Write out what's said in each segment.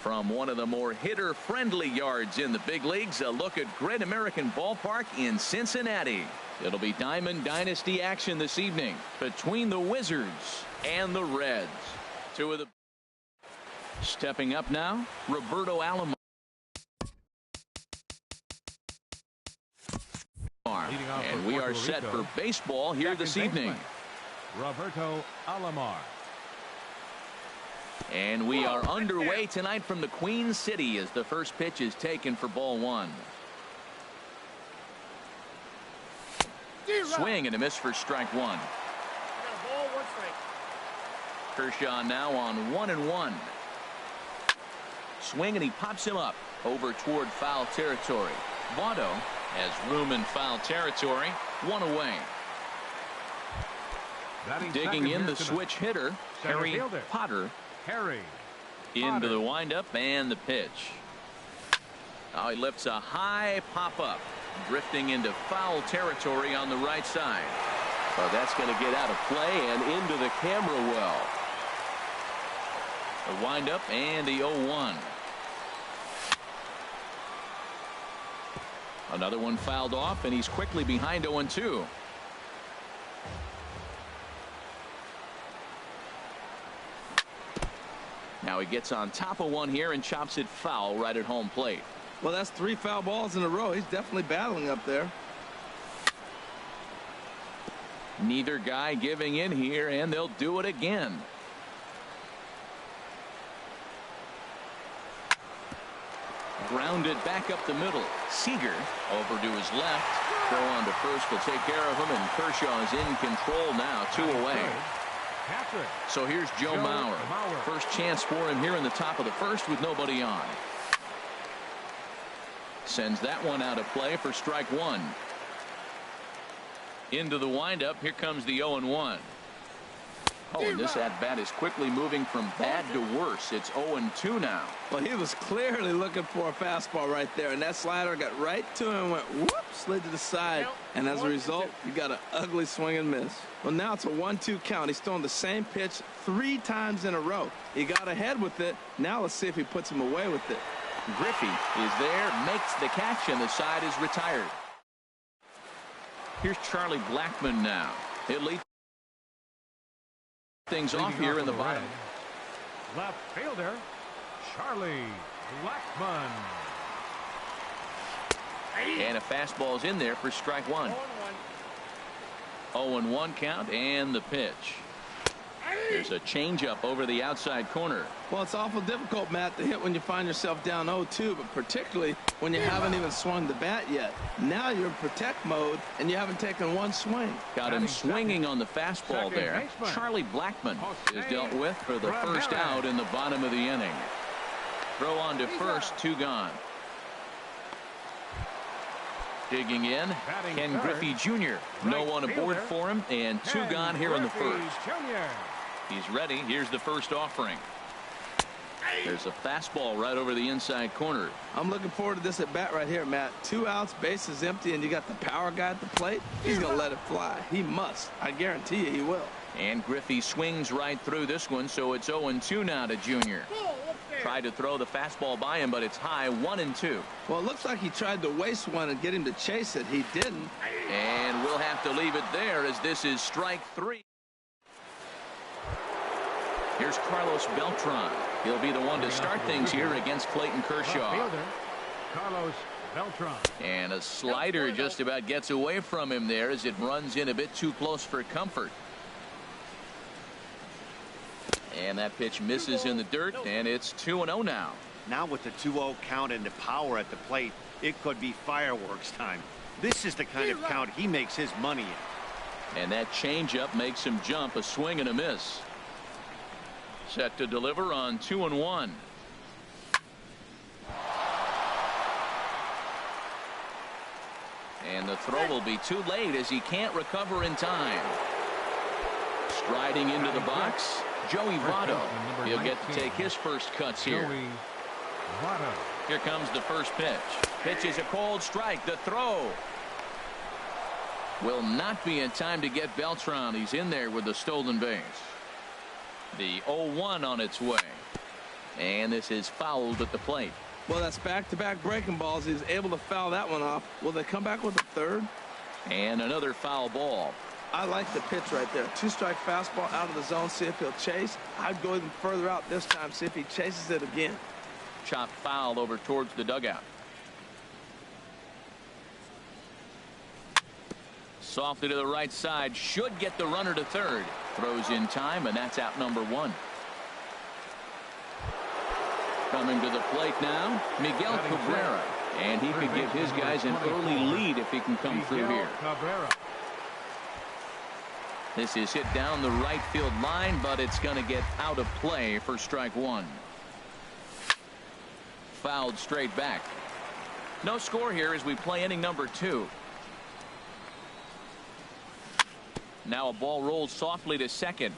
From one of the more hitter-friendly yards in the big leagues, a look at Great American Ballpark in Cincinnati. It'll be Diamond Dynasty action this evening between the Wizards and the Reds. Two of the stepping up now, Roberto Alomar. And we are set for baseball here this evening. Roberto Alomar. And we are underway tonight from the Queen City as the first pitch is taken for ball one. Swing and a miss for strike one. Kershaw now on 1-1. Swing and he pops him up over toward foul territory. Votto has room in foul territory. One away. Digging in the switch hitter, Harry Potter. Into the windup and the pitch. Oh, he lifts a high pop up, drifting into foul territory on the right side. Well, that's going to get out of play and into the camera well. The windup and the 0-1. Another one fouled off, and he's quickly behind 0-2. Now he gets on top of one here and chops it foul right at home plate. Well, that's 3 foul balls in a row. He's definitely battling up there. Neither guy giving in here, and they'll do it again. Grounded back up the middle. Seager over to his left. Throw on to first will take care of him, and Kershaw is in control now. 2 away. So here's Joe Mauer. First chance for him here in the top of the first with nobody on. Sends that one out of play for strike one. Into the windup. Here comes the 0-1. Oh, and this at-bat is quickly moving from bad to worse. It's 0-2 now. Well, he was clearly looking for a fastball right there, and that slider got right to him and went whoop, slid to the side. And as a result, you got an ugly swing and miss. Well, now it's a 1-2 count. He's throwing the same pitch 3 times in a row. He got ahead with it. Now let's see if he puts him away with it. Griffey is there, makes the catch, and the side is retired. Here's Charlie Blackmon now. It leads things off here in the bottom. Left fielder Charlie Blackmon. And a fastball is in there for strike one. 0-1 count and the pitch. There's a changeup over the outside corner. Well, it's awful difficult, Matt, to hit when you find yourself down 0-2, but particularly when you haven't even swung the bat yet. Now you're in protect mode, and you haven't taken one swing. Got him swinging on the fastball there. Charlie Blackmon is dealt with for the first out in the bottom of the inning. Throw on to first, 2 gone. Digging in, Ken Griffey Jr. No one aboard for him, and 2 gone here in the first. He's ready. Here's the first offering. There's a fastball right over the inside corner. I'm looking forward to this at bat right here, Matt. 2 outs, bases empty, and you got the power guy at the plate. He's going to let it fly. He must. I guarantee you he will. And Griffey swings right through this one, so it's 0-2 now to Jr. Tried to throw the fastball by him, but it's high, 1-2. Well, it looks like he tried to waste one and get him to chase it. He didn't. And we'll have to leave it there as this is strike 3. Here's Carlos Beltran. He'll be the one to start things here against Clayton Kershaw. Carlos Beltran. And a slider just about gets away from him there as it runs in a bit too close for comfort. And that pitch misses in the dirt, and it's 2-0 now. Now with the 2-0 count and the power at the plate, it could be fireworks time. This is the kind of count he makes his money in. And that changeup makes him jump, a swing and a miss. Set to deliver on 2-1. And the throw will be too late as he can't recover in time. Striding into the box, Joey Votto. He'll get to take his first cuts here. Here comes the first pitch. Pitch is a cold strike. The throw will not be in time to get Beltran. He's in there with the stolen base. The 0-1 on its way. And this is fouled at the plate. Well, that's back-to-back breaking balls. He's able to foul that one off. Will they come back with a third? And another foul ball. I like the pitch right there. Two-strike fastball out of the zone. See if he'll chase. I'd go even further out this time. See if he chases it again. Chopped foul over towards the dugout. Softly to the right side. Should get the runner to third. Throws in time, and that's out number one. Coming to the plate now, Miguel Cabrera. And he could give his guys an early lead if he can come through here. This is hit down the right field line, but it's going to get out of play for strike one. Fouled straight back. No score here as we play inning number 2. Now a ball rolls softly to second.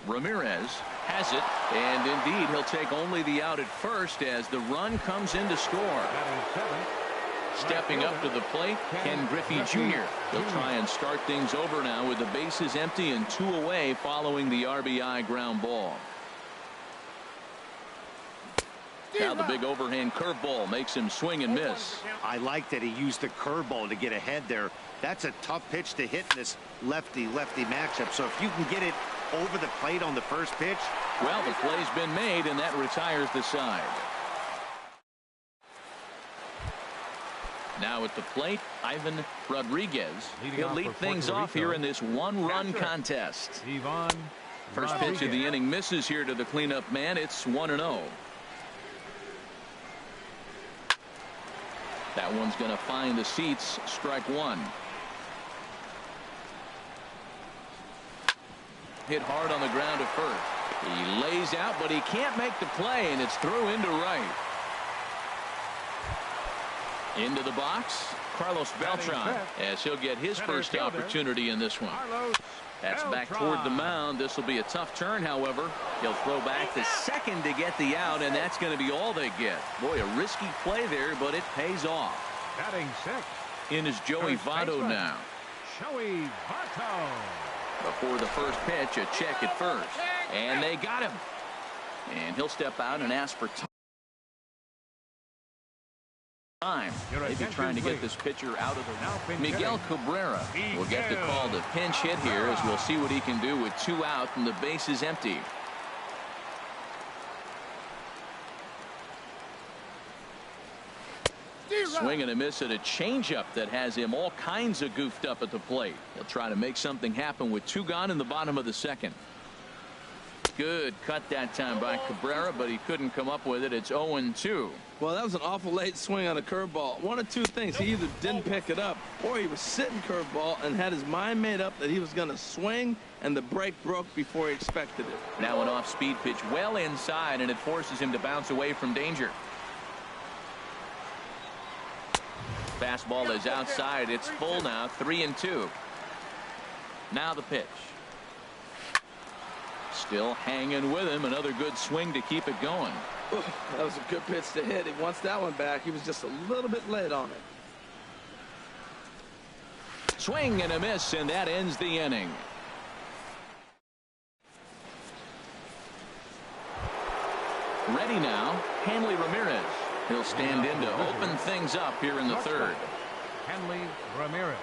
Ramirez has it, and indeed he'll take only the out at first as the run comes in to score. Stepping up to the plate, Ken Griffey Jr. He'll try and start things over now with the bases empty and 2 away following the RBI ground ball. Now the big overhand curveball makes him swing and miss. I like that he used the curveball to get ahead there. That's a tough pitch to hit in this lefty-lefty matchup. So if you can get it over the plate on the first pitch. Well, the play's been made, and that retires the side. Now at the plate, Ivan Rodriguez. He'll lead things off here in this one-run contest. First pitch of the inning misses here to the cleanup man. It's 1-0. That one's going to find the seats. Strike one. Hit hard on the ground at first. He lays out, but he can't make the play, and it's through into right. Into the box, Carlos Beltran, as he'll get his first opportunity in this one. That's back toward the mound. This will be a tough turn, however. He'll throw back to second to get the out, and that's going to be all they get. Boy, a risky play there, but it pays off. Batting 6. In is Joey Votto now. Joey Votto. Before the first pitch, a check at first. And they got him. And he'll step out and ask for time. Maybe trying to get this pitcher out of the... Miguel Cabrera will get the call to pinch hit here as we'll see what he can do with 2 out and the base is empty. Swing and a miss at a changeup that has him all kinds of goofed up at the plate. He'll try to make something happen with 2 gone in the bottom of the second. Good cut that time by Cabrera, but he couldn't come up with it. It's 0-2. Well, that was an awful late swing on a curveball. One of 2 things. He either didn't pick it up or he was sitting curveball and had his mind made up that he was going to swing, and the break broke before he expected it. Now an off-speed pitch well inside, and it forces him to bounce away from danger. Fastball is outside. It's full now. 3-2. Now the pitch. Still hanging with him. Another good swing to keep it going. Ooh, that was a good pitch to hit. He wants that one back. He was just a little bit late on it. Swing and a miss, and that ends the inning. Ready now, Hanley Ramirez. He'll stand in to open things up here in the third. Hanley Ramirez.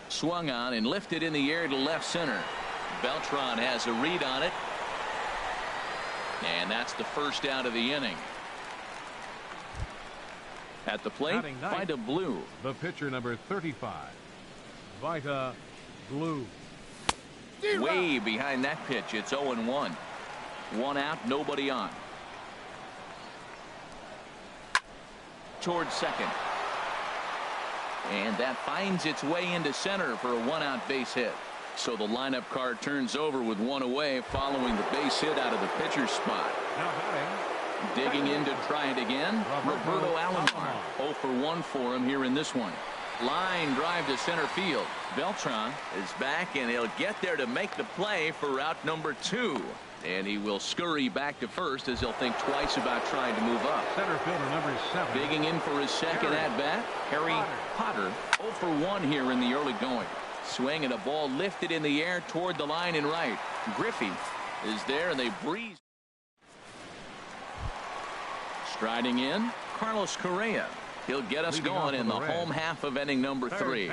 Swung on and lifted in the air to left center. Beltran has a read on it. And that's the first out of the inning. At the plate, Vida Blue. The pitcher number 35. Vida Blue. Way behind that pitch. It's 0-1. 1 out, nobody on. Towards second. And that finds its way into center for a 1-out base hit. So the lineup card turns over with 1 away following the base hit out of the pitcher's spot. Digging in to try it again, Roberto Alomar. 0 for 1 for him here in this one. Line drive to center field. Beltran is back, and he'll get there to make the play for out number 2. And he will scurry back to first as he'll think twice about trying to move up. Center fielder number 7. Digging in for his second at-bat, Harry Potter. 0 for 1 here in the early going. Swing and a ball lifted in the air toward the line and right. Griffey is there, and they breeze. Striding in, Carlos Correa. He'll get us going in the home half of inning number 3.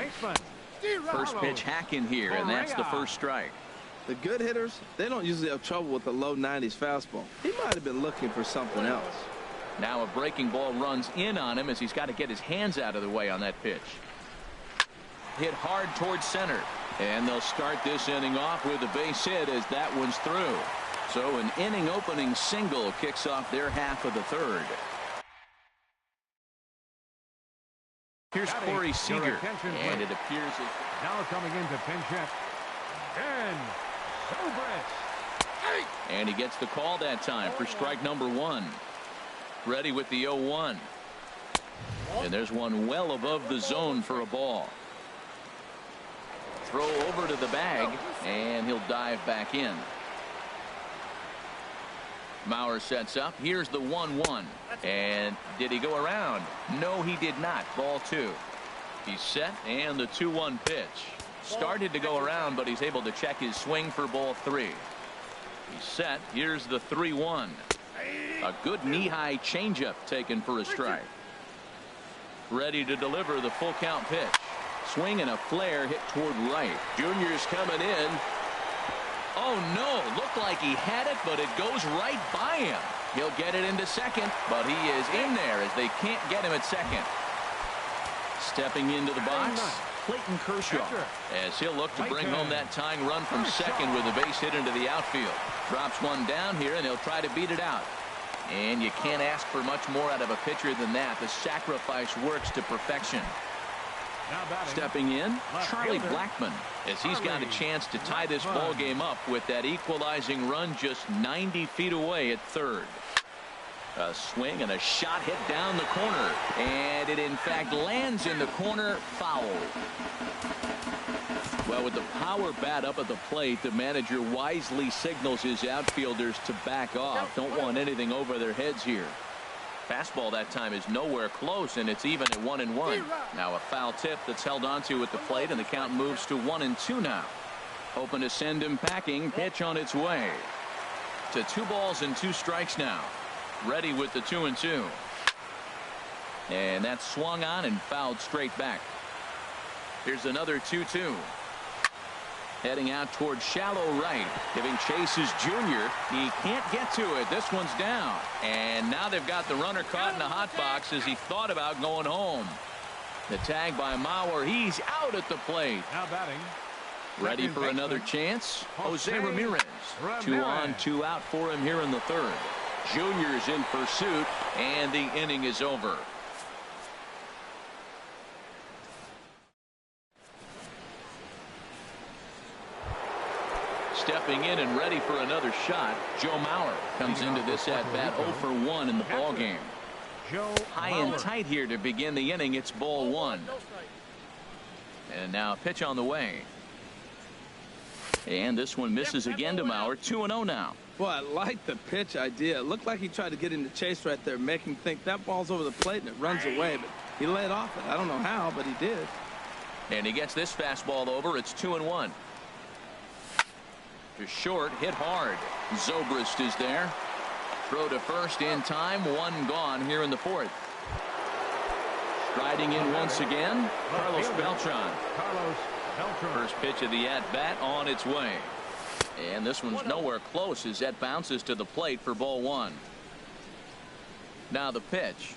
First pitch hacking here, and that's the first strike. The good hitters, they don't usually have trouble with the low 90s fastball. He might have been looking for something else. Now a breaking ball runs in on him as he's got to get his hands out of the way on that pitch. Hit hard towards center. And they'll start this inning off with a base hit as that one's through. So an inning opening single kicks off their half of the third. Here's Corey Seager, and it appears as now coming into pinch hit, Ben Zobrist. And he gets the call that time for strike number 1. Ready with the 0-1. And there's one well above the zone for a ball. Throw over to the bag, and he'll dive back in. Mauer sets up. Here's the 1-1. And did he go around? No, he did not. Ball 2. He's set, and the 2-1 pitch. Started to go around, but he's able to check his swing for ball 3. He's set. Here's the 3-1. A good knee-high changeup taken for a strike. Ready to deliver the full count pitch. Swing and a flare hit toward right. Junior's coming in. Oh no, looked like he had it, but it goes right by him. He'll get it into second, but he is in there as they can't get him at second. Stepping into the box, Clayton Kershaw, as he'll look to bring home that tying run from second with a base hit into the outfield. Drops one down here, and he'll try to beat it out. And you can't ask for much more out of a pitcher than that. The sacrifice works to perfection. Stepping in, Charlie Blackmon, as he's got a chance to tie this ball game up with that equalizing run just 90 feet away at third. A swing and a shot hit down the corner, and it in fact lands in the corner, foul. Well, with the power bat up at the plate, the manager wisely signals his outfielders to back off. Don't want anything over their heads here. Fastball that time is nowhere close, and it's even at 1-1. Now a foul tip that's held onto at the plate, and the count moves to 1-2 now. Hoping to send him packing. Pitch on its way. To 2 balls and 2 strikes now. Ready with the 2-2. And that's swung on and fouled straight back. Here's another 2-2. Heading out toward shallow right, giving chase is Junior. He can't get to it. This one's down. And now they've got the runner caught in the hot box as he thought about going home. The tag by Mauer. He's out at the plate. Now batting. Ready for another chance. Jose Ramirez. 2 on, 2 out for him here in the third. Junior's in pursuit, and the inning is over. Stepping in and ready for another shot, Joe Mauer comes into this at-bat 0 for 1 in the ball game. High and tight here to begin the inning. It's ball 1. And now a pitch on the way. And this one misses again to Mauer. 2-0 now. Boy, I like the pitch idea. It looked like he tried to get into chase right there, make him think that ball's over the plate and it runs away. But he laid off it. I don't know how, but he did. And he gets this fastball over. It's 2-1. To short, hit hard. Zobrist is there. Throw to first in time. 1 gone here in the 4th. Striding in once again, Carlos Beltran. First pitch of the at-bat on its way. And this one's nowhere close as that bounces to the plate for ball 1. Now the pitch.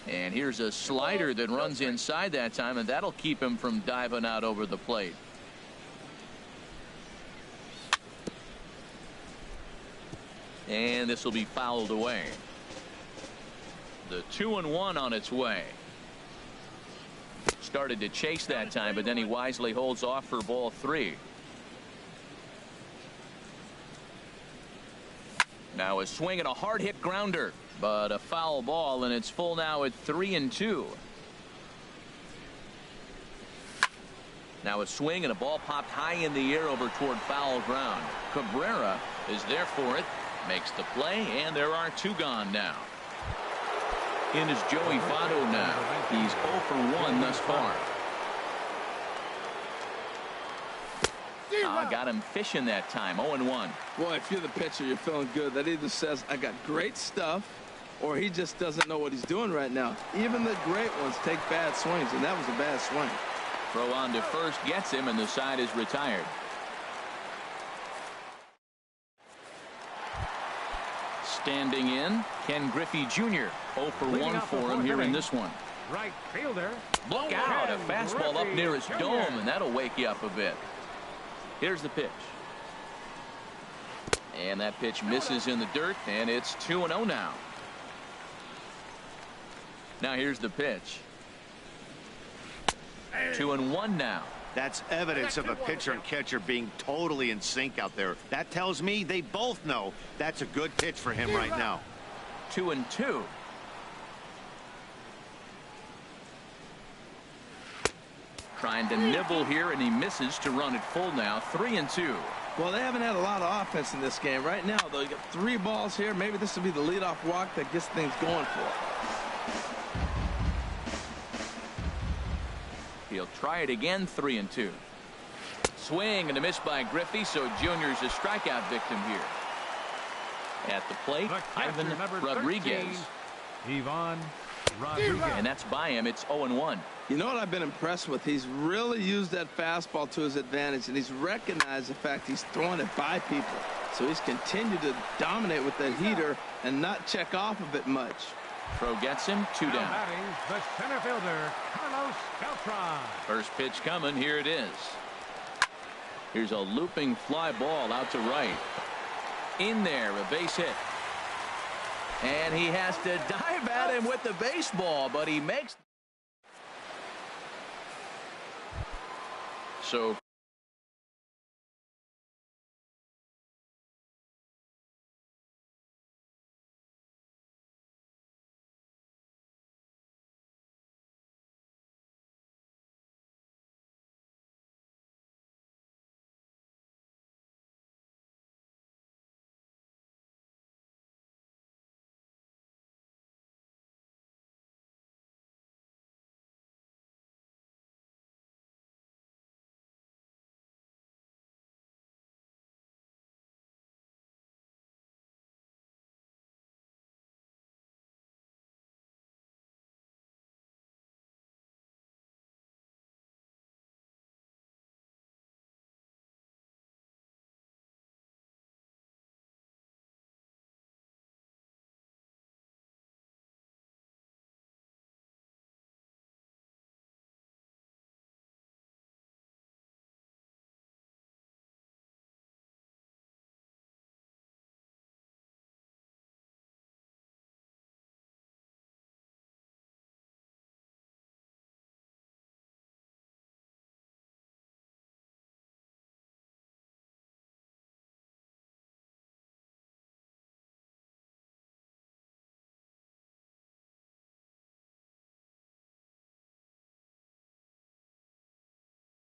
And here's a slider that runs inside that time, and that'll keep him from diving out over the plate. And this will be fouled away. The 2-1 on its way. Started to chase that time, but then he wisely holds off for ball 3. Now a swing and a hard hit grounder, but a foul ball, and it's full now at 3-2. Now a swing and a ball popped high in the air over toward foul ground. Cabrera is there for it, makes the play, and there are 2 gone now. In is Joey Votto now. He's 0 for 1 thus far. Got him fishing that time. 0-1. Boy, if you're the pitcher, you're feeling good. That either says, I got great stuff, or he just doesn't know what he's doing right now. Even the great ones take bad swings, and that was a bad swing. Throw on to first gets him, and the side is retired. Standing in, Ken Griffey Jr. 0 for 1 for him here in this one. Right fielder. Look out, a fastball up near his dome, and that'll wake you up a bit. Here's the pitch. And that pitch misses in the dirt, and it's 2-0 now. Now here's the pitch. 2-1 now. That's evidence of a pitcher and catcher being totally in sync out there. That tells me they both know that's a good pitch for him right now. 2-2. Trying to nibble here, and he misses to run it full now. 3-2. Well, they haven't had a lot of offense in this game. Right now, though, you got 3 balls here. Maybe this will be the leadoff walk that gets things going for him. He'll try it again. 3-2. Swing and a miss by Griffey, so Junior's a strikeout victim here. At the plate, Ivan Rodriguez. Ivan Rodriguez. And that's by him. It's 0-1. You know what I've been impressed with? He's really used that fastball to his advantage, and he's recognized the fact he's throwing it by people. So he's continued to dominate with that heater and not check off of it much. Throw gets him. 2 down. Batting the center fielder, Carlos Beltran. First pitch coming. Here it is. Here's a looping fly ball out to right. In there, a base hit. And he has to dive at him with the baseball, but he makes. So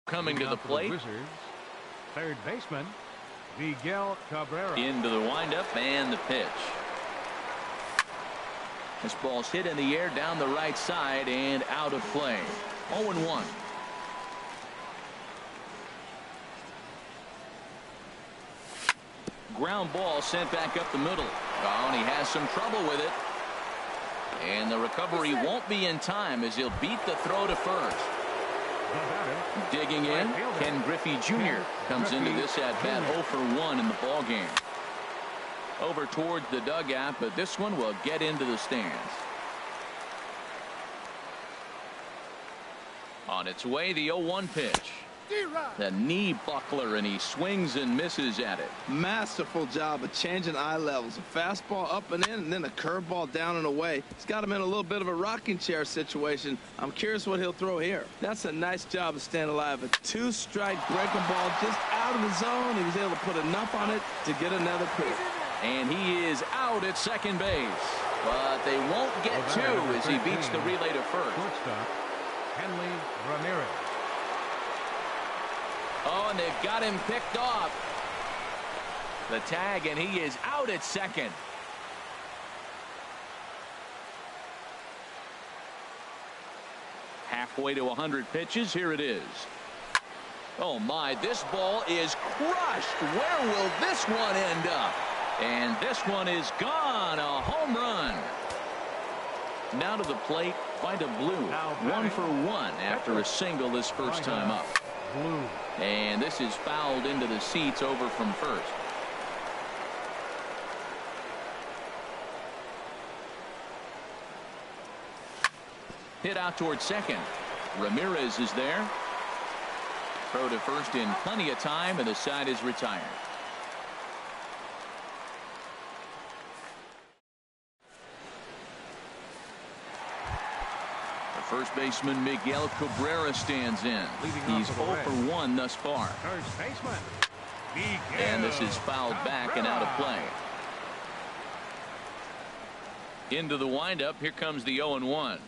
coming to the plate. Wizards, third baseman, Miguel Cabrera. Into the windup and the pitch. This ball's hit in the air down the right side and out of play. 0-1. Ground ball sent back up the middle. Oh, and he has some trouble with it. And the recovery won't be in time as he'll beat the throw to first. Digging in, Ken Griffey Jr. comes into this at bat 0 for 1 in the ball game. Over towards the dugout, but this one will get into the stands. On its way, the 0-1 pitch. The knee buckler, and he swings and misses at it. Masterful job of changing eye levels. A fastball up and in, and then a curveball down and away. He's got him in a little bit of a rocking chair situation. I'm curious what he'll throw here. That's a nice job of staying alive. A 2-strike breaking ball just out of the zone. He was able to put enough on it to get another pitch. And he is out at second base. But they won't get two as he beats the relay to first. Shortstop, Henley Ramirez. Oh, and they've got him picked off. The tag, and he is out at second. Halfway to 100 pitches. Here it is. Oh my, this ball is crushed. Where will this one end up? And this one is gone. A home run. Now to the plate, Vida Blue. 1 for 1 after a single his first time up. And this is fouled into the seats over from first. Hit out towards second. Ramirez is there. Throw to first in plenty of time, and the side is retired. The first baseman Miguel Cabrera stands in. He's 0 for 1 thus far. First baseman, And this is fouled back and out of play. Into the windup. Here comes the 0-1.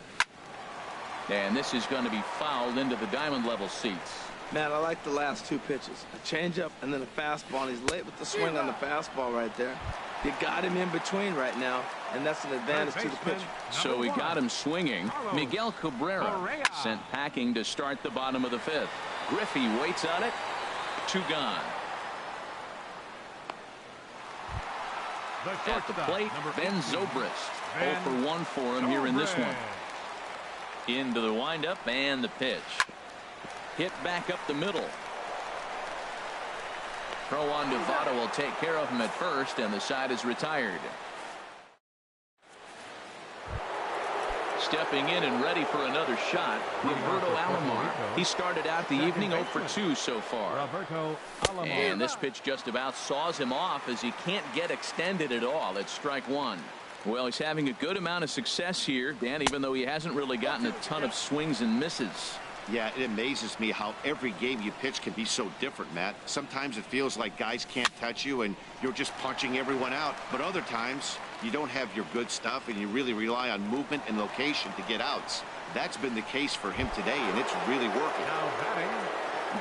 And this is going to be fouled into the diamond level seats. Man, I like the last two pitches. A changeup and then a fastball. And he's late with the swing on the fastball right there. You got him in between right now, and that's an advantage to the pitcher. So we got him swinging. Miguel Cabrera sent packing to start the bottom of the fifth. Griffey waits on it. 2 gone. At the plate, Ben Zobrist. 0 for 1 for him here in this one. Into the windup and the pitch. Hit back up the middle. Throw on to Votto will take care of him at first, and the side is retired. Stepping in and ready for another shot, Roberto Alomar. He started out the evening 0 for 2 so far. And this pitch just about saws him off as he can't get extended at all. It's strike 1. Well, he's having a good amount of success here, Dan, even though he hasn't really gotten a ton of swings and misses. Yeah, it amazes me how every game you pitch can be so different, Matt. Sometimes it feels like guys can't touch you and you're just punching everyone out. But other times you don't have your good stuff and you really rely on movement and location to get outs. That's been the case for him today, and it's really working.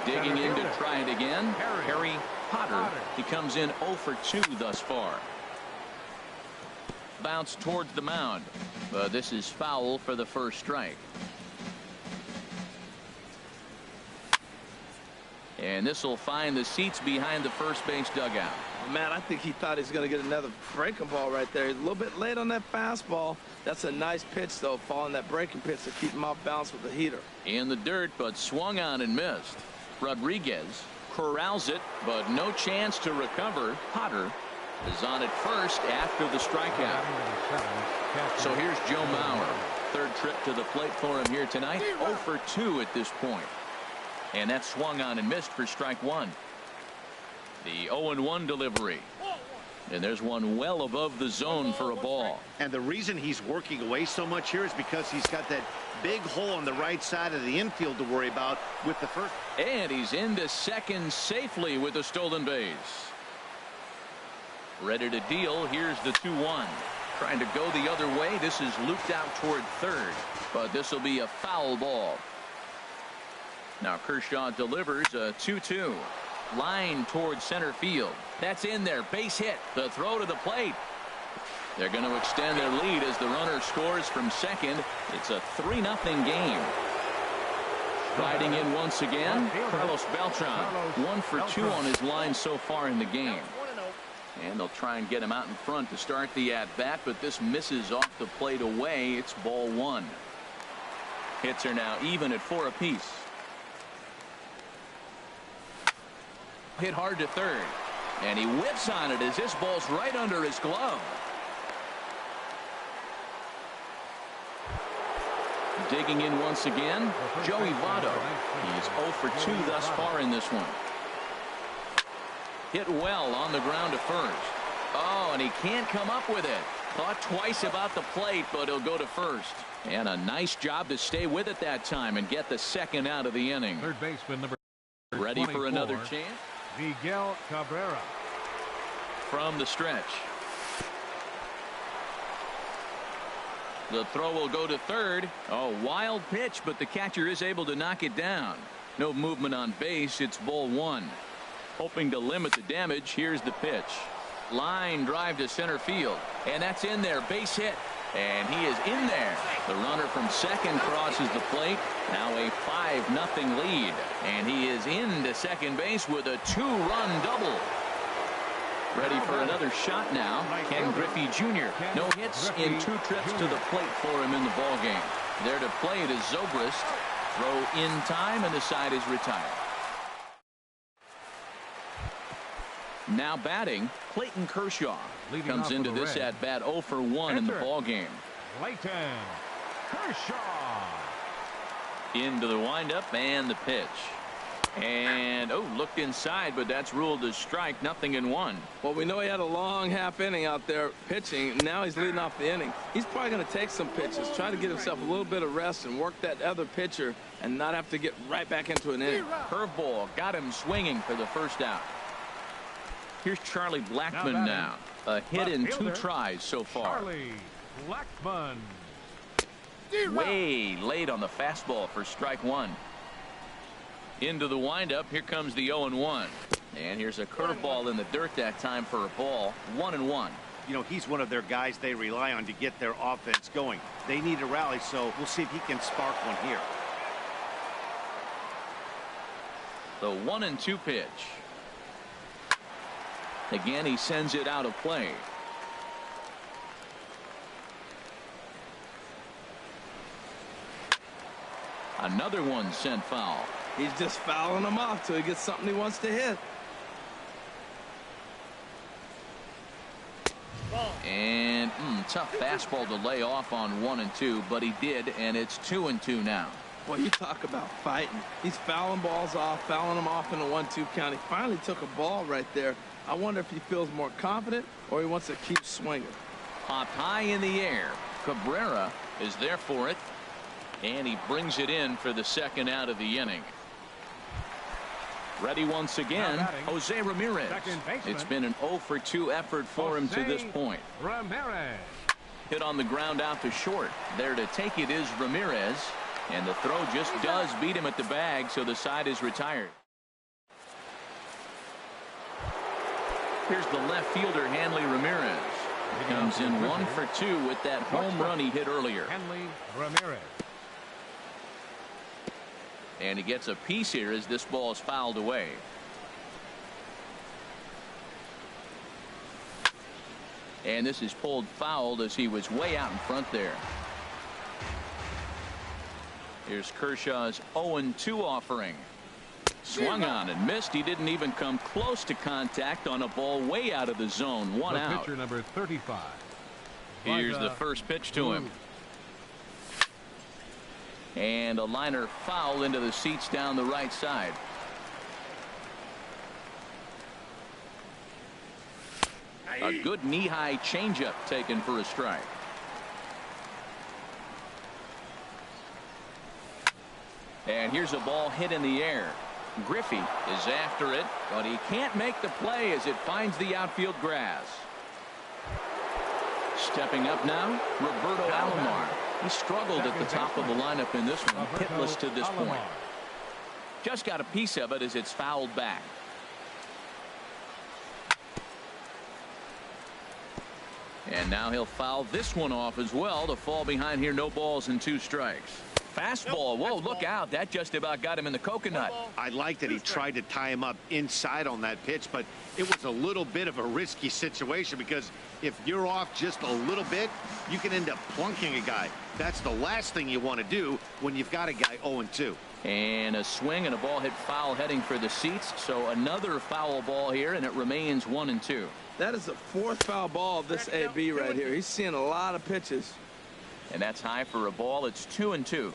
Digging in to try it again, Harry Potter. He comes in 0 for 2 thus far. Bounce towards the mound. This is foul for the first strike. And this will find the seats behind the first base dugout. Man, I think he thought he was going to get another breaking ball right there. He's a little bit late on that fastball. That's a nice pitch, though, following that breaking pitch to keep him off balance with the heater. In the dirt, but swung on and missed. Rodriguez corrals it, but no chance to recover. Potter is on at first after the strikeout. So here's Joe Mauer. Third trip to the plate for him here tonight. 0 for 2 at this point. And that swung on and missed for strike 1. The 0-1 delivery. And there's one well above the zone for a ball. And the reason he's working away so much here is because he's got that big hole on the right side of the infield to worry about with the first. And he's into second safely with a stolen base. Ready to deal. Here's the 2-1. Trying to go the other way. This is looped out toward third. But this will be a foul ball. Now Kershaw delivers a 2-2. Line towards center field. That's in there. Base hit. The throw to the plate. They're going to extend their lead as the runner scores from second. It's a 3-0 game. Riding in once again, Carlos Beltran. 1 for 2 on his line so far in the game. And they'll try and get him out in front to start the at-bat, but this misses off the plate away. It's ball 1. Hits are now even at 4 apiece. Hit hard to third, and he whips on it as this ball's right under his glove. Digging in once again, Joey Votto. He's 0 for 2 thus far in this one. Hit well on the ground to first. Oh, and he can't come up with it. Thought twice about the plate, but he'll go to first. And a nice job to stay with it that time and get the second out of the inning. Third baseman number ready 24, for another chance. Miguel Cabrera. From the stretch. The throw will go to third. Oh, wild pitch, but the catcher is able to knock it down. No movement on base. It's ball 1. Hoping to limit the damage. Here's the pitch. Line drive to center field. And that's in there. Base hit. And he is in there. The runner from second crosses the plate. Now a 5-0 lead. And he is into second base with a 2-run double. Ready for another shot now. Ken Griffey Jr. No hits in 2 trips to the plate for him in the ballgame. There to play it is Zobrist. Throw in time, and the side is retired. Now batting, Clayton Kershaw. Leading Comes off into for the this Reds. at bat 0 for 1 in the ballgame. Clayton Kershaw. Into the windup and the pitch. And looked inside, but that's ruled a strike. 0-1. Well, we know he had a long half inning out there pitching. Now he's leading off the inning. He's probably going to take some pitches, try to get himself a little bit of rest and work that other pitcher and not have to get right back into an inning. Curveball got him swinging for the first out. Here's Charlie Blackmon now. A hit in 2 tries so far. Charlie Blackmon. Way late on the fastball for strike 1. Into the windup. Here comes the 0-1. And here's a curveball in the dirt that time for a ball. 1-1. You know, he's one of their guys they rely on to get their offense going. They need a rally, so we'll see if he can spark one here. The 1-2 pitch. Again, he sends it out of play. Another one sent foul. He's just fouling them off till he gets something he wants to hit. And tough fastball to lay off on 1-2, but he did, and it's 2-2 now. Well, you talk about fighting. He's fouling balls off, fouling them off in the 1-2 count. He finally took a ball right there. I wonder if he feels more confident or he wants to keep swinging. Popped high in the air. Cabrera is there for it, and he brings it in for the second out of the inning. Ready once again, Jose Ramirez. It's been an 0 for 2 effort for him to this point. Ramirez. Hit on the ground out to short. There to take it is Ramirez, and the throw just does beat him at the bag, so the side is retired. Here's the left fielder, Hanley Ramirez. Comes in 1 for 2 with that home run he hit earlier. Hanley Ramirez. And he gets a piece here as this ball is fouled away. And this is pulled fouled as he was way out in front there. Here's Kershaw's 0-2 offering. Swung on and missed. He didn't even come close to contact on a ball way out of the zone. 1 out. Pitcher number 35. Here's the first pitch to him. And a liner foul into the seats down the right side. A good knee-high changeup taken for a strike. And here's a ball hit in the air. Griffey is after it, but he can't make the play as it finds the outfield grass. Stepping up now, Roberto Alomar. He struggled at the top of the lineup in this one, hitless to this point. Just got a piece of it as it's fouled back. And now he'll foul this one off as well to fall behind here. No balls and 2 strikes. Fastball. Whoa, look out. That just about got him in the coconut. I like that he tried to tie him up inside on that pitch, but it was a little bit of a risky situation because if you're off just a little bit, you can end up plunking a guy. That's the last thing you want to do when you've got a guy 0-2. And a swing and a ball hit foul heading for the seats. So another foul ball here, and it remains 1-2. That is the 4th foul ball of this AB right here. He's seeing a lot of pitches. And that's high for a ball. It's 2-2.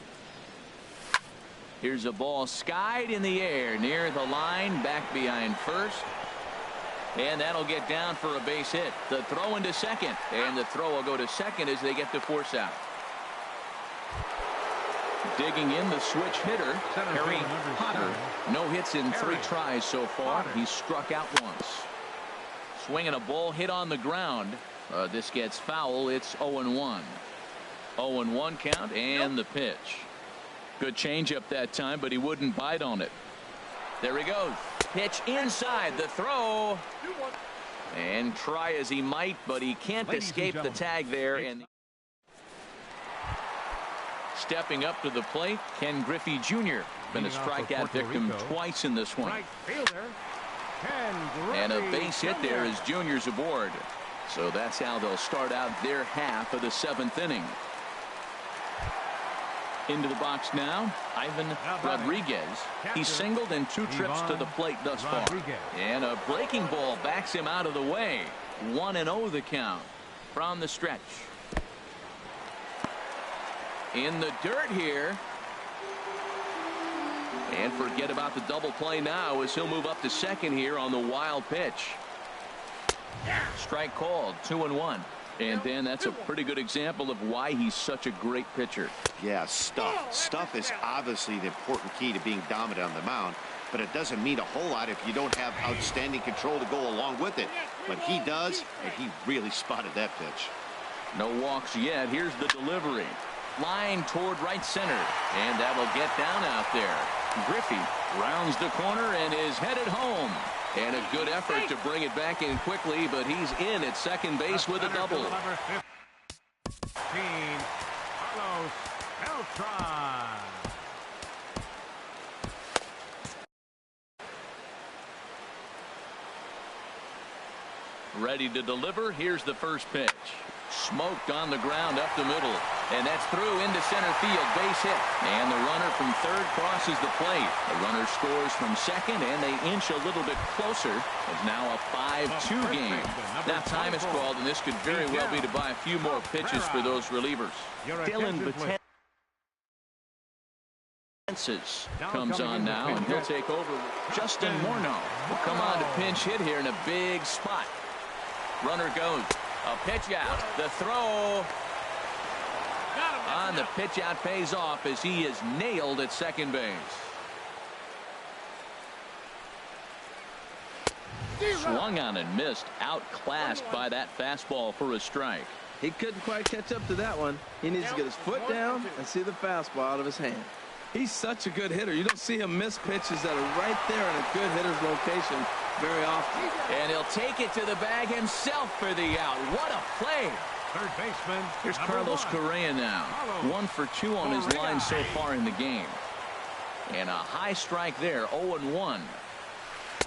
Here's a ball skied in the air near the line, back behind first. And that'll get down for a base hit. The throw into second, and the throw will go to second as they get the force out. Digging in the switch hitter, Harry Potter. No hits in 3 tries so far. He's struck out once. Swinging a ball hit on the ground. This gets foul. It's 0-1. 0-1 count and the pitch. Good changeup that time, but he wouldn't bite on it. There he goes. Pitch inside. The throw. And try as he might, but he can't escape the tag there. And stepping up to the plate, Ken Griffey Jr. Been a strikeout victim twice in this one. Right fielder, Ken And a Griffey base hit Jr. there as Junior's aboard. So that's how they'll start out their half of the 7th inning. Into the box now, Ivan Rodriguez. He's singled in 2 trips to the plate thus far. And a breaking ball backs him out of the way. 1-0 the count from the stretch. In the dirt here. And forget about the double play now as he'll move up to second here on the wild pitch. Strike called, 2-1. And then that's a pretty good example of why he's such a great pitcher. Yeah, stuff. Stuff is obviously the important key to being dominant on the mound, but it doesn't mean a whole lot if you don't have outstanding control to go along with it. But he does, and he really spotted that pitch. No walks yet. Here's the delivery. Line toward right center. And that'll get down out there. Griffey rounds the corner and is headed home. And a good effort to bring it back in quickly, but he's in at second base with a double. Number 15, Carlos Beltran. Ready to deliver. Here's the first pitch. Smoked on the ground up the middle. And that's through into center field. Base hit. And the runner from third crosses the plate. The runner scores from second, and they inch a little bit closer. It's now a 5-2 game. Now time is called, and this could very well be to buy a few more pitches for those relievers. Dylan Betances comes on now, and he'll take over. Justin Morneau will come on to pinch hit here in a big spot. Runner goes. A pitch out. The throw on the pitch out pays off as he is nailed at second base. Swung on and missed. Outclassed by that fastball for a strike. He couldn't quite catch up to that one. He needs to get his foot down and see the fastball out of his hand. He's such a good hitter. You don't see him miss pitches that are right there in a good hitter's location very often. And he'll take it to the bag himself for the out. What a play. Third baseman. Here's Carlos Correa now. 1 for 2 on his line so far in the game. And a high strike there. 0-1.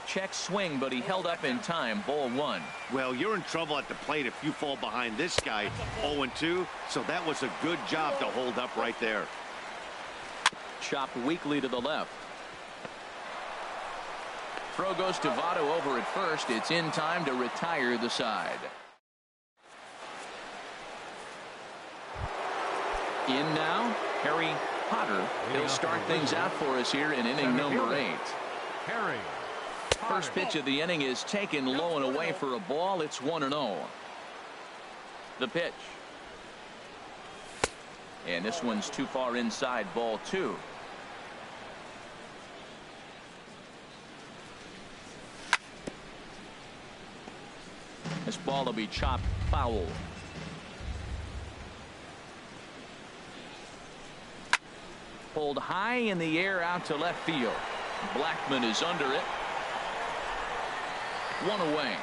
Check swing, but he held up in time. Ball 1. Well, you're in trouble at the plate if you fall behind this guy. 0-2. So that was a good job to hold up right there. Chopped weakly to the left. Throw goes to Votto over at first. It's in time to retire the side. In now, Harry Potter. He'll start things out for us here in inning number 8. Harry. First pitch of the inning is taken low and away for a ball. It's 1-0. The pitch. And this one's too far inside, ball 2. This ball will be chopped foul. Pulled high in the air out to left field. Blackman is under it. 1 away.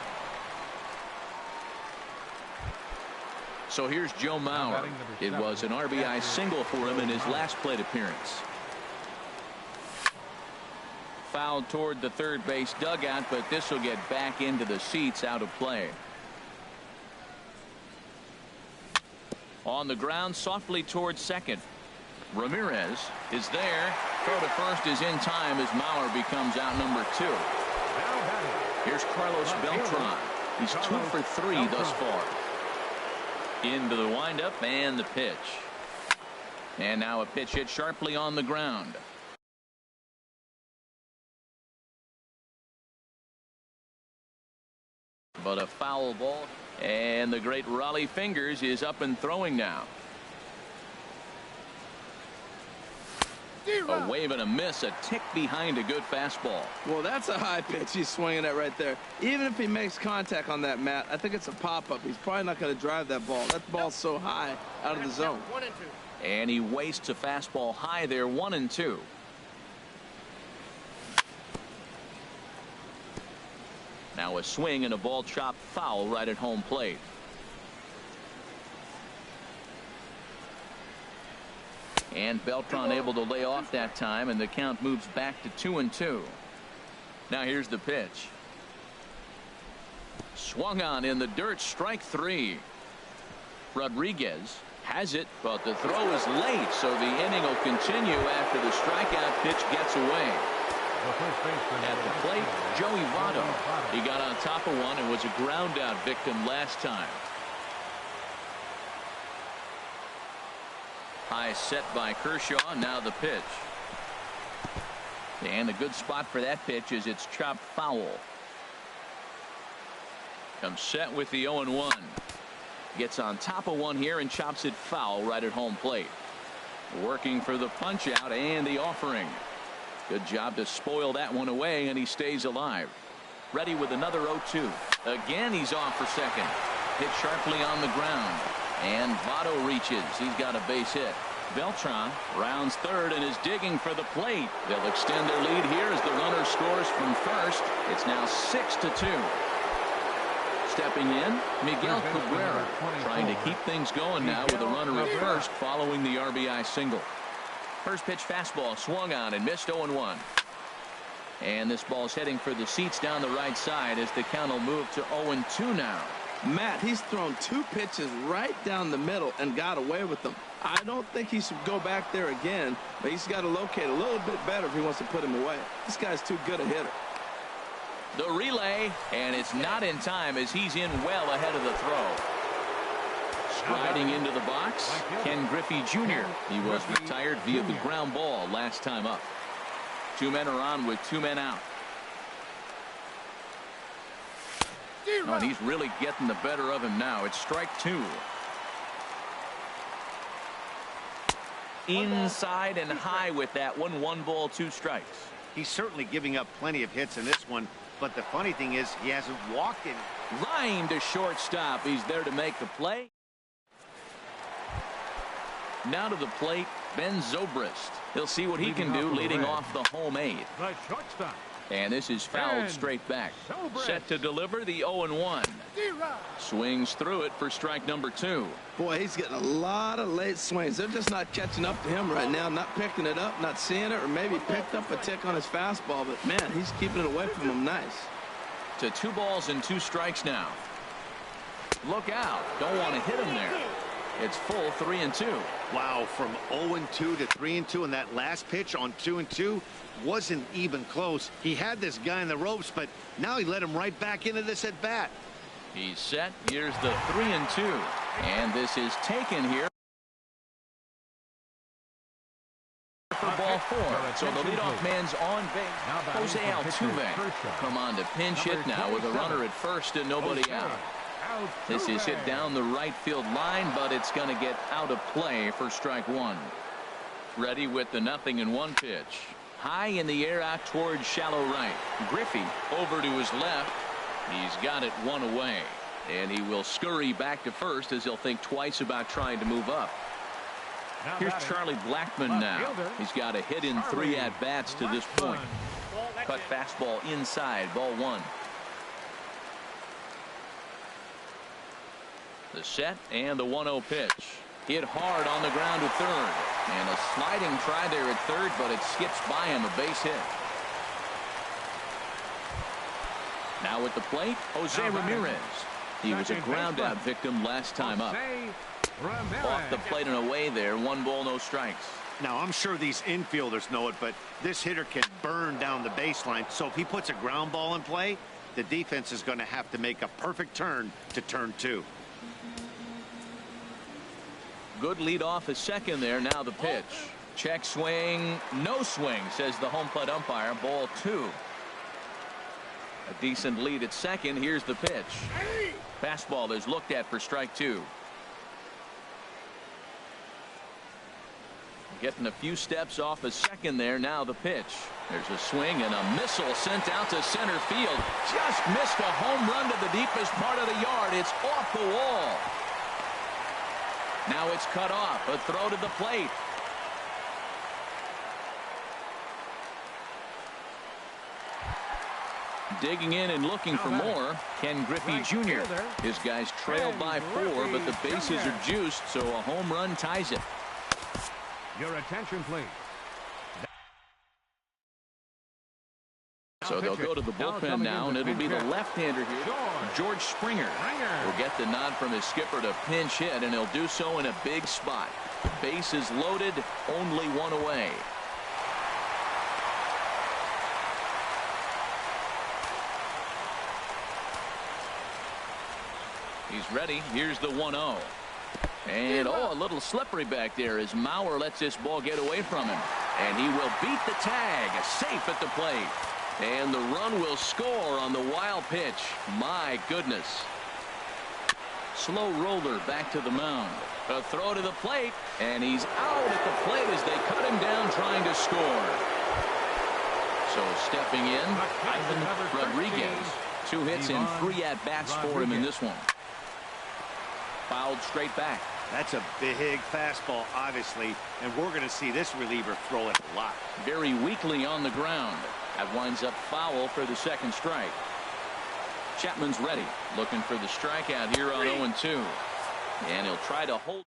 So here's Joe Mauer. It was an RBI single for him in his last plate appearance. Fouled toward the third base dugout, but this will get back into the seats out of play. On the ground softly towards second. Ramirez is there. Throw to first is in time as Mauer becomes out number 2. Here's Carlos Beltran. He's 2 for 3 thus far. Into the windup and the pitch. And now a pitch hit sharply on the ground. But a foul ball. And the great Raleigh Fingers is up and throwing now. A wave and a miss, a tick behind a good fastball. Well, that's a high pitch he's swinging at right there. Even if he makes contact on that, Matt, I think it's a pop-up. He's probably not going to drive that ball. That ball's so high out of the zone. And he wastes a fastball high there, 1-2. Now a swing and a ball chopped foul right at home plate. And Beltran able to lay off that time, and the count moves back to 2-2. Now here's the pitch. Swung on in the dirt, strike three. Rodriguez has it, but the throw is late, so the inning will continue after the strikeout pitch gets away. At the plate, Joey Votto. He got on top of one and was a ground out victim last time. High set by Kershaw. Now the pitch. And the good spot for that pitch is it's chopped foul. Comes set with the 0-1. Gets on top of one here and chops it foul right at home plate. Working for the punch out and the offering. Good job to spoil that one away, and he stays alive. Ready with another 0-2. Again, he's off for second. Hit sharply on the ground. And Votto reaches. He's got a base hit. Beltran rounds third and is digging for the plate. They'll extend their lead here as the runner scores from first. It's now 6-2. Stepping in, Miguel Cabrera, trying to keep things going now with a runner at first following the RBI single. First pitch fastball swung on and missed 0-1. And this ball's heading for the seats down the right side as the count will move to 0-2 now. Matt, he's thrown two pitches right down the middle and got away with them. I don't think he should go back there again, but he's got to locate a little bit better if he wants to put him away. This guy's too good a hitter. The relay, and it's not in time as he's in well ahead of the throw. Striding into the box, Ken Griffey Jr. He was retired via the ground ball last time up. Two men are on with two men out. Oh, and he's really getting the better of him now. It's strike two. Inside and high with that one. 1 ball, 2 strikes. He's certainly giving up plenty of hits in this one, but the funny thing is he hasn't walked any. Line to shortstop. He's there to make the play. Now to the plate, Ben Zobrist. He'll see what he can do leading off the home 8. The shortstop. And this is fouled straight back. Set to deliver the 0-1. Swings through it for strike number 2. Boy, he's getting a lot of late swings. They're just not catching up to him right now, not picking it up, not seeing it, or maybe picked up a tick on his fastball. But, man, he's keeping it away from him nice. To 2 balls and 2 strikes now. Look out. Don't want to hit him there. It's full 3-2. Wow, from 0-2 to 3-2, and that last pitch on 2-2 wasn't even close. He had this guy in the ropes, but now he let him right back into this at bat. He's set. Here's the 3-2, and this is taken here for ball 4. So the leadoff man's on base. Jose Altuve come on to pinch hit now with a runner at first and nobody out. This is hit down the right field line, but it's going to get out of play for strike 1. Ready with the 0-1 pitch. High in the air out towards shallow right. Griffey over to his left. He's got it 1 away. And he will scurry back to first as he'll think twice about trying to move up. Here's Charlie Blackmon now. He's got a hit in 3 at-bats to this point. Cut fastball inside, ball 1. The set and the 1-0 pitch. Hit hard on the ground to third. And a sliding try there at third, but it skips by him, a base hit. Now at the plate, Jose Ramirez. He was a ground out victim last time up. Off the plate and away there. 1 ball, no strikes. Now, I'm sure these infielders know it, but this hitter can burn down the baseline. So if he puts a ground ball in play, the defense is going to have to make a perfect turn to turn 2. Good lead off a second there. Now the pitch. Check swing. No swing, says the home plate umpire. Ball 2. A decent lead at second. Here's the pitch. Fastball is looked at for strike 2. Getting a few steps off a second there. Now the pitch. There's a swing and a missile sent out to center field. Just missed a home run to the deepest part of the yard. It's off the wall. Now it's cut off. A throw to the plate. Digging in and looking for more. Ken Griffey Jr. His guys trailed by 4, but the bases are juiced, so a home run ties it. Your attention, please. So they'll go to the bullpen now, and it'll be the left-hander here, George Springer. Will get the nod from his skipper to pinch hit, and he'll do so in a big spot. Bases loaded, only one away. He's ready. Here's the 1-0. And, a little slippery back there as Mauer lets this ball get away from him. And he will beat the tag, safe at the plate. And the run will score on the wild pitch. My goodness. Slow roller back to the mound. A throw to the plate, and he's out at the plate as they cut him down trying to score. So stepping in, Ivan Rodriguez. 2 hits and 3 at-bats for him in this one. Fouled straight back. That's a big fastball, obviously, and we're going to see this reliever throw it a lot. Very weakly on the ground. That winds up foul for the second strike. Chapman's ready, looking for the strikeout here on 0-2. And he'll try to hold.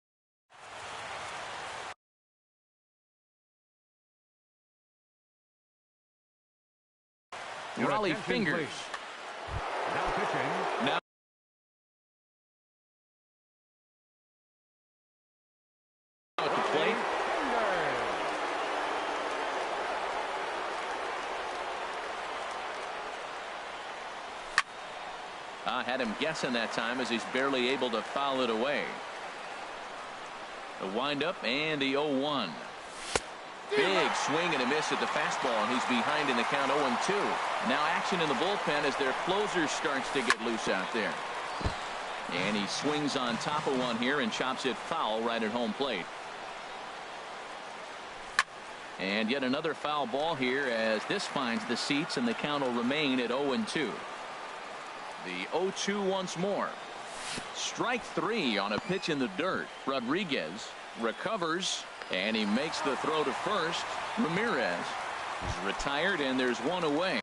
Raleigh fingers. Now pitching. Now at the plate. Had him guessing that time as he's barely able to foul it away. The windup and the 0-1. Big swing and a miss at the fastball, and he's behind in the count 0-2. Now action in the bullpen as their closer starts to get loose out there. And he swings on top of one here and chops it foul right at home plate. And yet another foul ball here as this finds the seats, and the count will remain at 0-2. The 0-2 once more. Strike 3 on a pitch in the dirt. Rodriguez recovers, and he makes the throw to first. Ramirez is retired, and there's one away.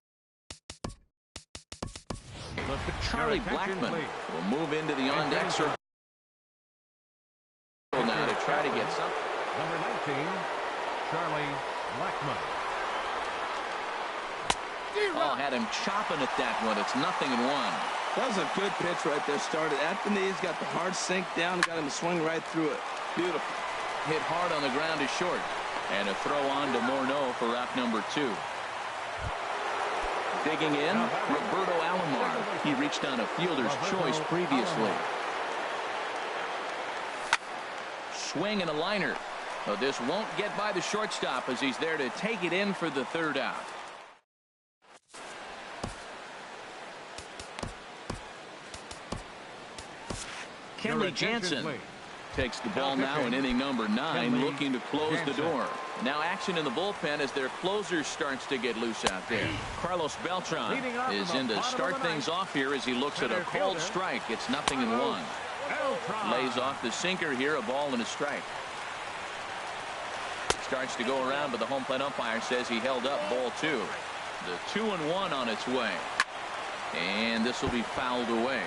Charlie Blackmon will move into the on-deck circle now to try to get something. Number 19, Charlie Blackmon. Had him chopping at that one. It's 0-1. That was a good pitch right there. Started at the knees, got the hard sink down, got him to swing right through it. Beautiful. Hit hard on the ground to short. And a throw on to Morneau for out number 2. Digging in, Roberto Alomar. He reached on a fielder's choice previously. Swing and a liner. But this won't get by the shortstop as he's there to take it in for the third out. Kenley Jansen takes the ball now in inning number 9, looking to close the door. Now action in the bullpen as their closer starts to get loose out there. Carlos Beltran is in to start things off here as he looks at a called strike. It's 0-1. Lays off the sinker here, a ball and a strike. Starts to go around, but the home plate umpire says he held up ball 2. The 2-1 on its way. And this will be fouled away.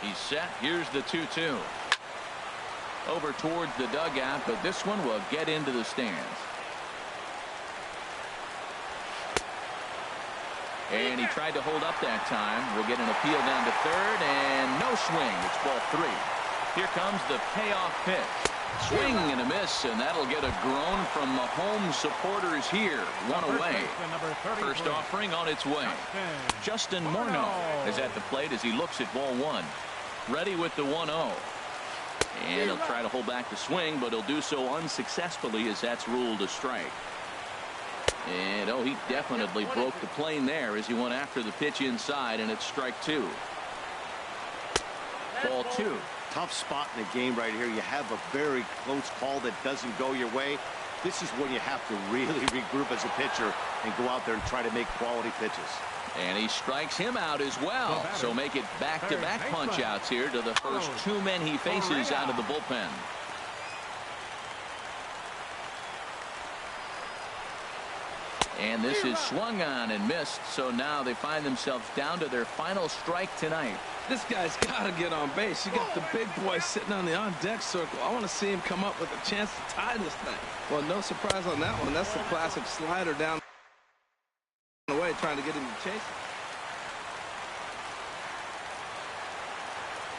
He's set. Here's the 2-2. Over towards the dugout, but this one will get into the stands. And he tried to hold up that time. We'll get an appeal down to third, and no swing. It's ball 3. Here comes the payoff pitch. Swing and a miss, and that'll get a groan from the home supporters here. One away. First offering on its way. Justin Morneau is at the plate as he looks at ball 1. Ready with the 1-0. And he'll try to hold back the swing, but he'll do so unsuccessfully as that's ruled a strike. And he definitely broke the plane there as he went after the pitch inside, and it's strike 2. Ball 2. Tough spot in the game right here. You have a very close call that doesn't go your way. This is when you have to really regroup as a pitcher and go out there and try to make quality pitches. And he strikes him out as well. So make it back-to-back punch-outs here to the first 2 men he faces out of the bullpen. And this is swung on and missed, so now they find themselves down to their final strike tonight. This guy's got to get on base. You got the big boy sitting on the on-deck circle. I want to see him come up with a chance to tie this thing. Well, no surprise on that one. That's the classic slider down the way, trying to get him to chase it.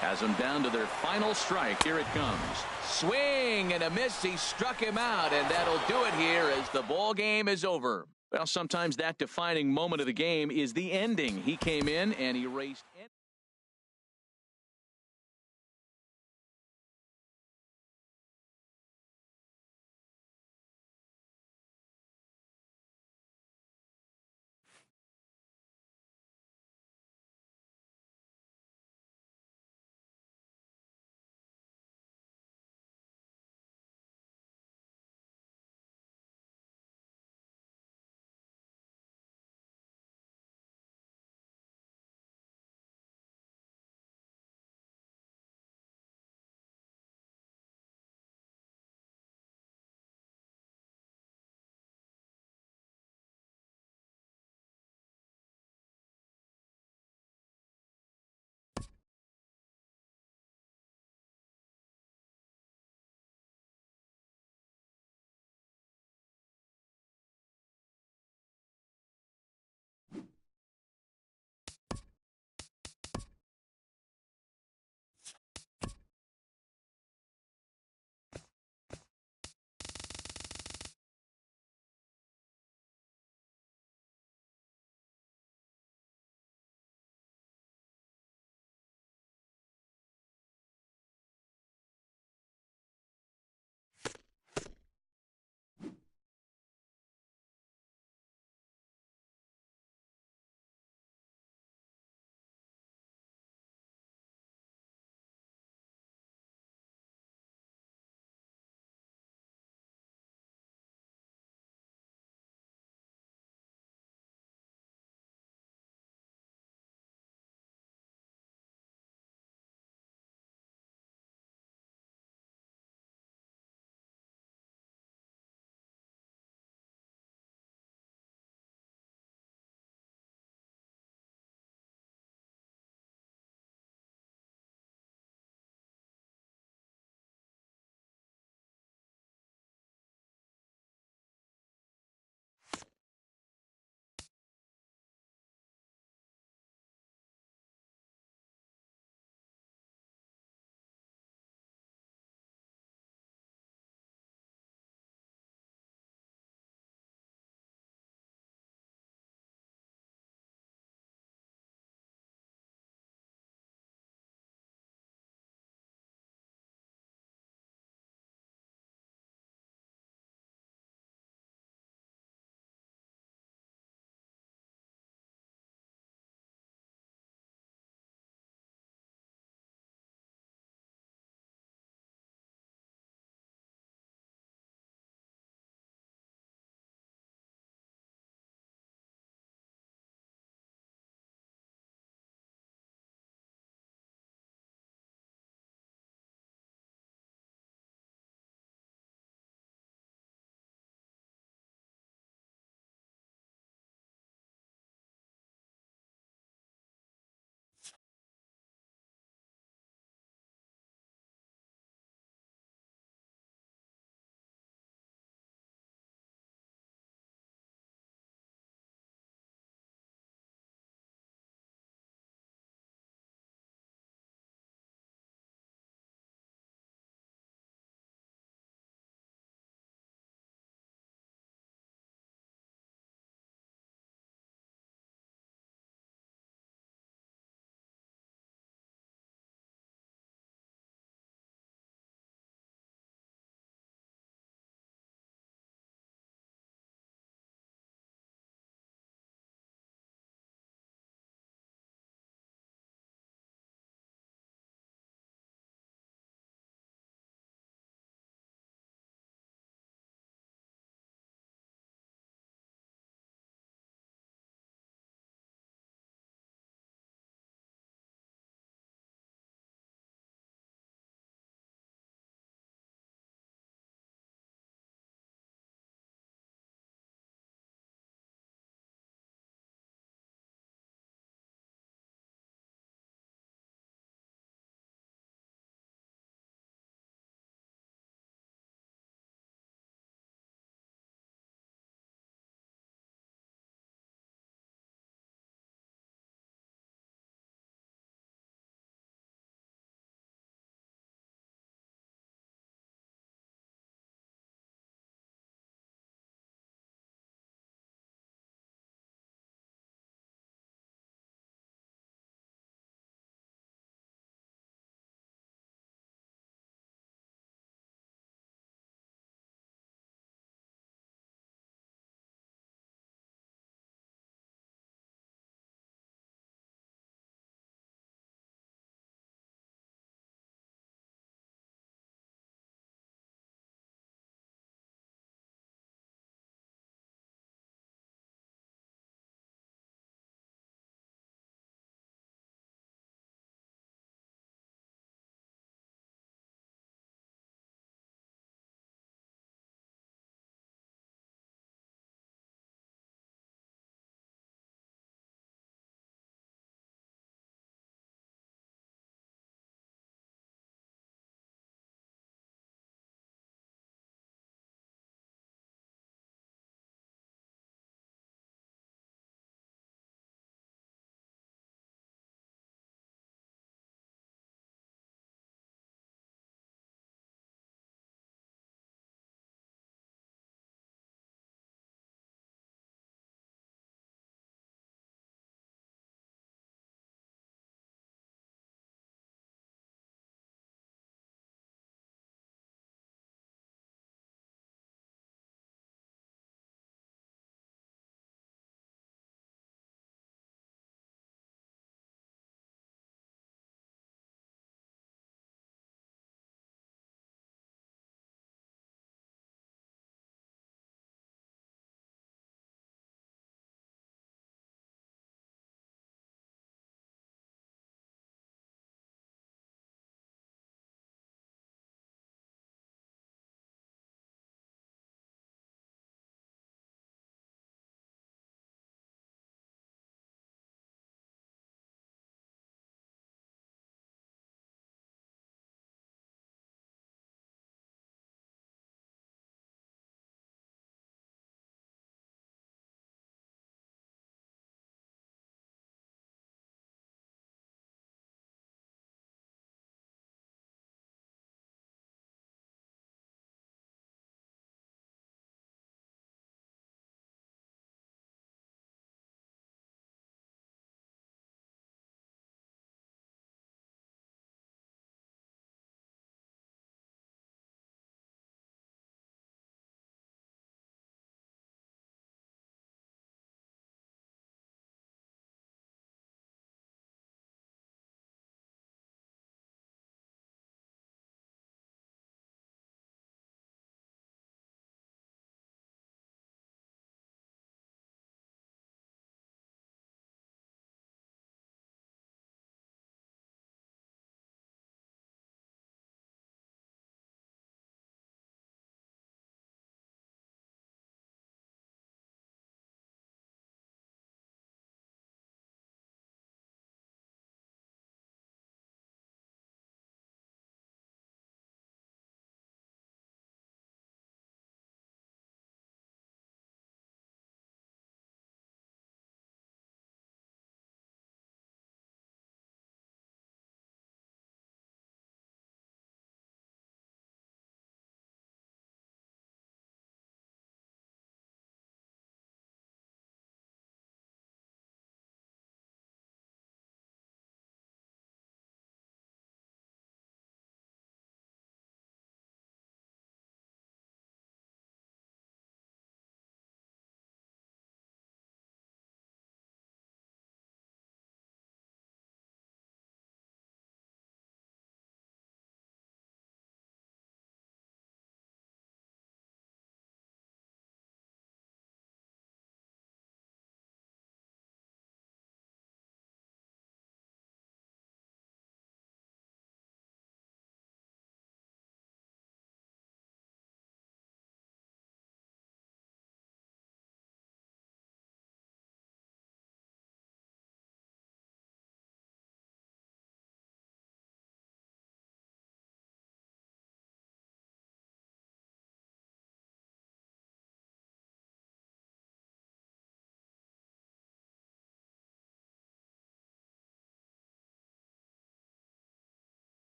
Has them down to their final strike. Here it comes. Swing and a miss. He struck him out, and that'll do it here as the ball game is over. Well, sometimes that defining moment of the game is the ending. He came in and he erased